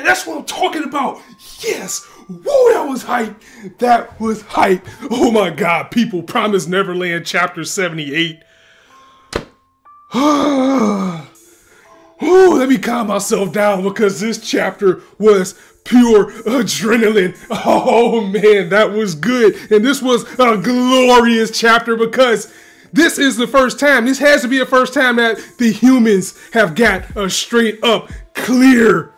Yeah, that's what I'm talking about. Yes. Woo, that was hype. That was hype. Oh my God, people. Promised Neverland chapter 78. Ooh, let me calm myself down because this chapter was pure adrenaline. Oh man, that was good. And this was a glorious chapter because this is the first time, this has to be the first time that the humans have got a straight up clear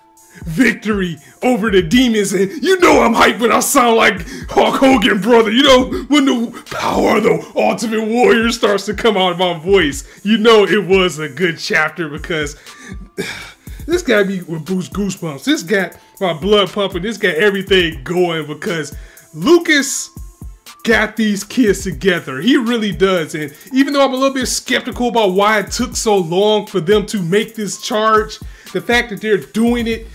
victory over the demons. And you know I'm hyped when I sound like Hulk Hogan, brother. You know, when the power of the Ultimate Warrior starts to come out of my voice, you know it was a good chapter because this got me with goosebumps. This got my blood pumping. This got everything going because Lucas got these kids together. He really does. And even though I'm a little bit skeptical about why it took so long for them to make this charge, the fact that they're doing it,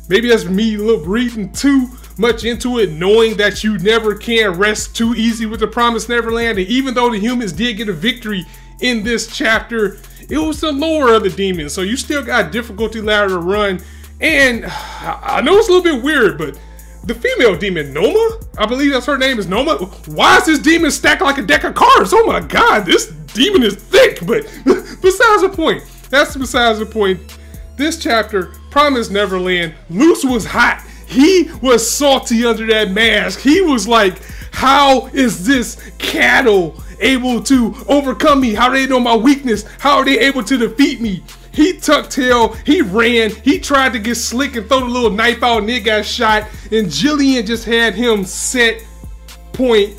maybe that's me reading too much into it, knowing that you never can rest too easy with the Promised Neverland. And even though the humans did get a victory in this chapter, it was the lower of the demons. So you still got a difficulty ladder to run. And I know it's a little bit weird, but the female demon, Noma, I believe that's her name, is Noma. Why is this demon stacked like a deck of cards? Oh my God, this demon is thick. But besides the point, that's besides the point. This chapter, Promised Neverland, Luz was hot. He was salty under that mask. He was like, how is this cattle able to overcome me? How do they know my weakness? How are they able to defeat me? He tucked tail, he ran, he tried to get slick and throw the little knife out and it got shot. And Jillian just had him set, point,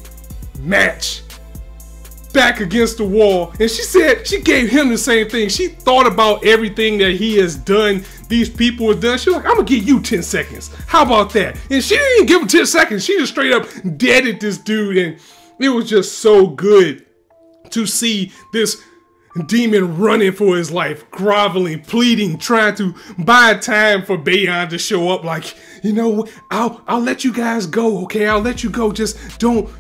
match, back against the wall. And she said, she gave him the same thing. She thought about everything that he has done, these people have done. She was like, I'm gonna give you 10 seconds. How about that? And she didn't even give him 10 seconds. She just straight up deaded this dude. And it was just so good to see this demon running for his life, groveling, pleading, trying to buy time for Bayon to show up. Like, you know, I'll let you guys go, okay? I'll let you go. Just don't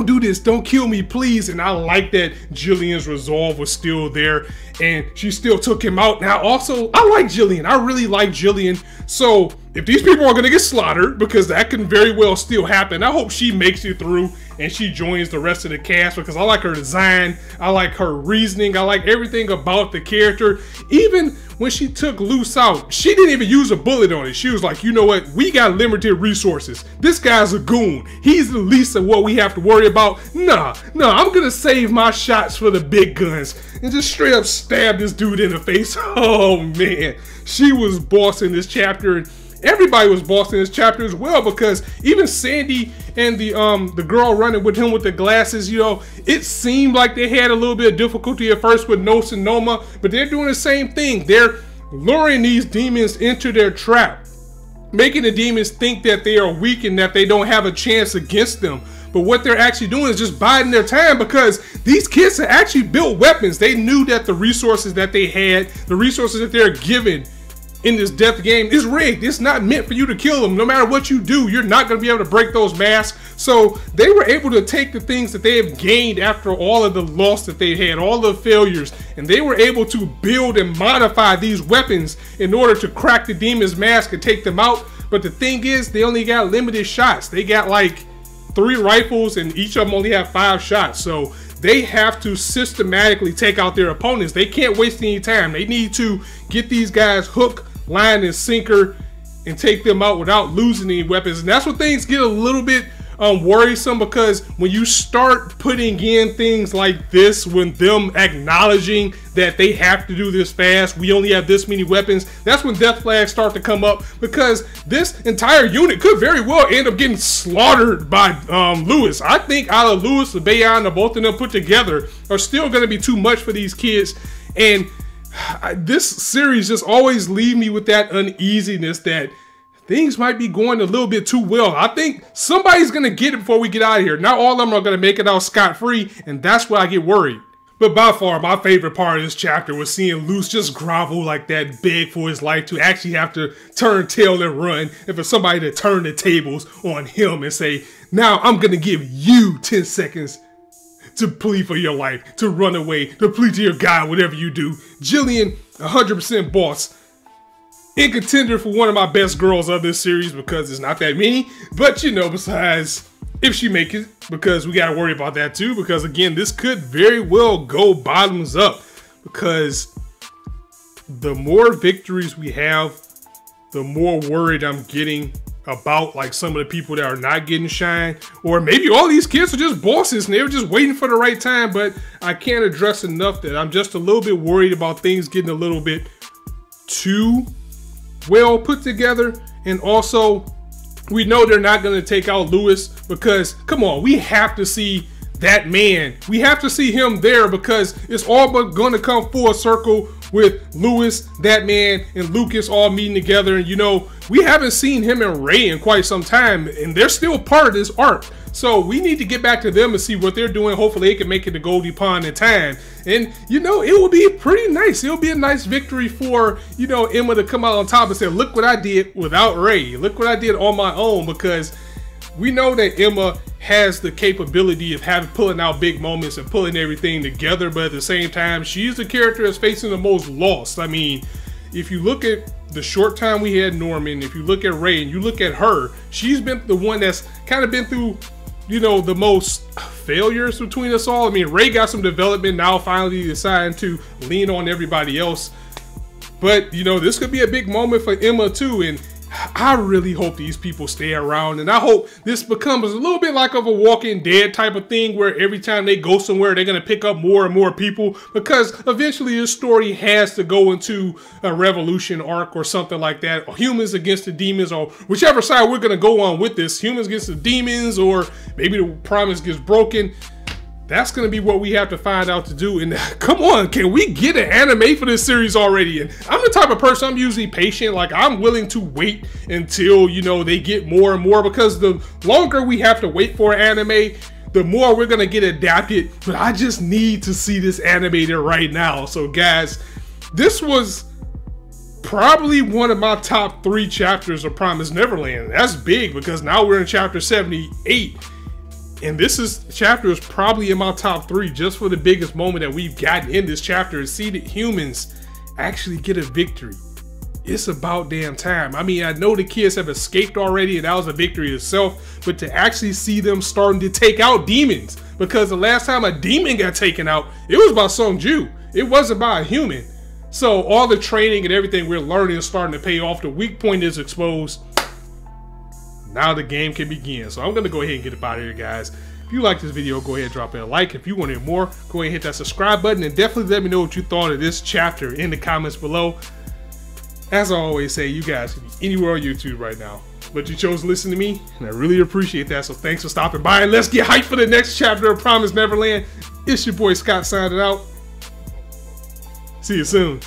do this. Don't kill me, please. And I like that Jillian's resolve was still there and she still took him out. Now, also, I like Jillian. I really like Jillian. So if these people are going to get slaughtered, because that can very well still happen, I hope she makes it through and she joins the rest of the cast because I like her design. I like her reasoning. I like everything about the character. Even when she took Luz out, she didn't even use a bullet on it. She was like, you know what? We got limited resources. This guy's a goon. He's the least of what we have to worry about. Nah, I'm going to save my shots for the big guns. And just straight up stab this dude in the face. Oh man, she was bossing this chapter. And everybody was bossing this chapter as well because even Sandy and the girl running with him with the glasses, you know, it seemed like they had a little bit of difficulty at first with Nos and Noma, but they're doing the same thing. They're luring these demons into their trap, making the demons think that they are weak and that they don't have a chance against them. But what they're actually doing is just biding their time because these kids had actually built weapons. They knew that the resources that they had, the resources that they're given in this death game is rigged. It's not meant for you to kill them. No matter what you do, you're not going to be able to break those masks. So they were able to take the things that they have gained after all of the loss that they had, all the failures, and they were able to build and modify these weapons in order to crack the demon's mask and take them out. But the thing is, they only got limited shots. They got like 3 rifles and each of them only have 5 shots. So they have to systematically take out their opponents. They can't waste any time. They need to get these guys hook, line, and sinker and take them out without losing any weapons. And that's when things get a little bit worrisome, because when you start putting in things like this, when them acknowledging that they have to do this fast, we only have this many weapons, that's when death flags start to come up, because this entire unit could very well end up getting slaughtered by Lewis. I think out of Lewis and Bayon, the both of them put together, are still going to be too much for these kids. And this series just always leave me with that uneasiness that things might be going a little bit too well. I think somebody's going to get it before we get out of here. Not all of them are going to make it out scot-free, and that's where I get worried. But by far, my favorite part of this chapter was seeing Luz just grovel like that, beg for his life, to actually have to turn tail and run, and for somebody to turn the tables on him and say, now I'm going to give you 10 seconds to plead for your life, to run away, to plead to your God, whatever you do. Jillian, 100% boss. in contender for one of my best girls of this series because it's not that many. But you know, besides if she make it, because we got to worry about that too, because again, this could very well go bottoms up, because the more victories we have, the more worried I'm getting about like some of the people that are not getting shine, or maybe all these kids are just bosses and they were just waiting for the right time. But I can't address enough that I'm just a little bit worried about things getting a little bit too well put together. And also, we know they're not going to take out Lewis, because come on, we have to see that man. We have to see him there, because it's all but going to come full circle with Lewis, that man, and Lucas all meeting together. And you know, we haven't seen him and Ray in quite some time, and they're still part of this arc. So we need to get back to them and see what they're doing. Hopefully they can make it to Goldie Pond in time. And you know, it will be pretty nice. It'll be a nice victory for, you know, Emma to come out on top and say, look what I did without Ray. Look what I did on my own, because we know that Emma has the capability of pulling out big moments and pulling everything together, but at the same time, she's the character that's facing the most loss. I mean, if you look at the short time we had Norman, if you look at Ray and you look at her, she's been the one that's kind of been through, you know, the most failures between us all. I mean, Ray got some development now, finally deciding to lean on everybody else. But, you know, this could be a big moment for Emma too, and I really hope these people stay around, and I hope this becomes a little bit like of a Walking Dead type of thing, where every time they go somewhere, they're going to pick up more and more people, because eventually this story has to go into a Revolution arc or something like that. Humans against the demons, or whichever side we're going to go on with this. Humans against the demons, or maybe the promise gets broken. That's going to be what we have to find out to do. And come on, can we get an anime for this series already? And I'm the type of person, I'm usually patient. Like, I'm willing to wait until, you know, they get more and more, because the longer we have to wait for an anime, the more we're going to get adapted. But I just need to see this animated right now. So guys, this was probably one of my top 3 chapters of Promised Neverland. That's big, because now we're in chapter 78. And this chapter is probably in my top 3 just for the biggest moment that we've gotten in this chapter, and see that humans actually get a victory. It's about damn time. I mean, I know the kids have escaped already, and that was a victory itself, but to actually see them starting to take out demons, because the last time a demon got taken out, it was by Sonju. It wasn't by a human. So all the training and everything we're learning is starting to pay off. The weak point is exposed. Now the game can begin. So I'm going to go ahead and get up out of here, guys. If you like this video, go ahead and drop it a like. If you want to hear more, go ahead and hit that subscribe button, and definitely let me know what you thought of this chapter in the comments below. As I always say, you guys can be anywhere on YouTube right now, but you chose to listen to me, and I really appreciate that. So thanks for stopping by, and let's get hyped for the next chapter of Promised Neverland. It's your boy Scott signing out. See you soon.